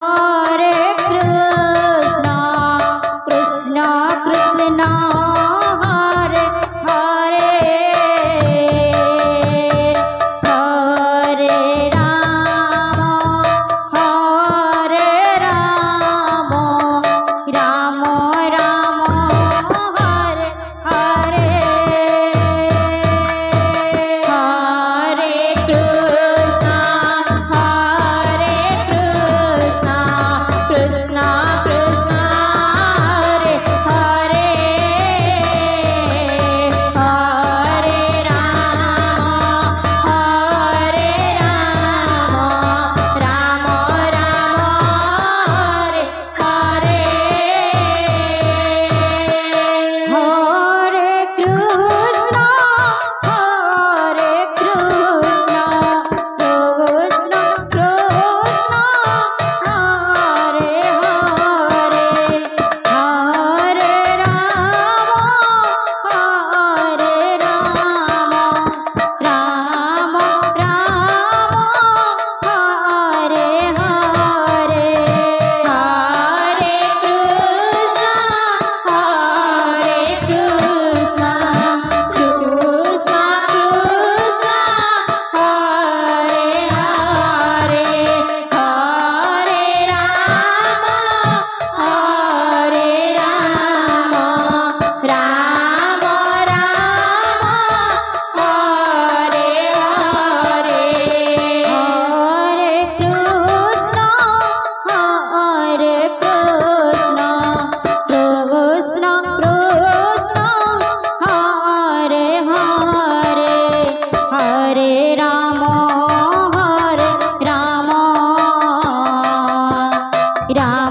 Hare Krishna Krishna Krishna Hare Hare Hare Ram Ram Ram Hare Hare Hare Krishna Krishna Krishna Hare Hare Hare Ram Ram Ram Hare Hare Hare Krishna Krishna Krishna Hare Hare Hare Ram Ram Ram Hare Hare Hare Krishna Krishna Krishna Hare Hare Hare Ram Ram Ram Hare Hare Hare Krishna Krishna Krishna Hare Hare Hare Ram Ram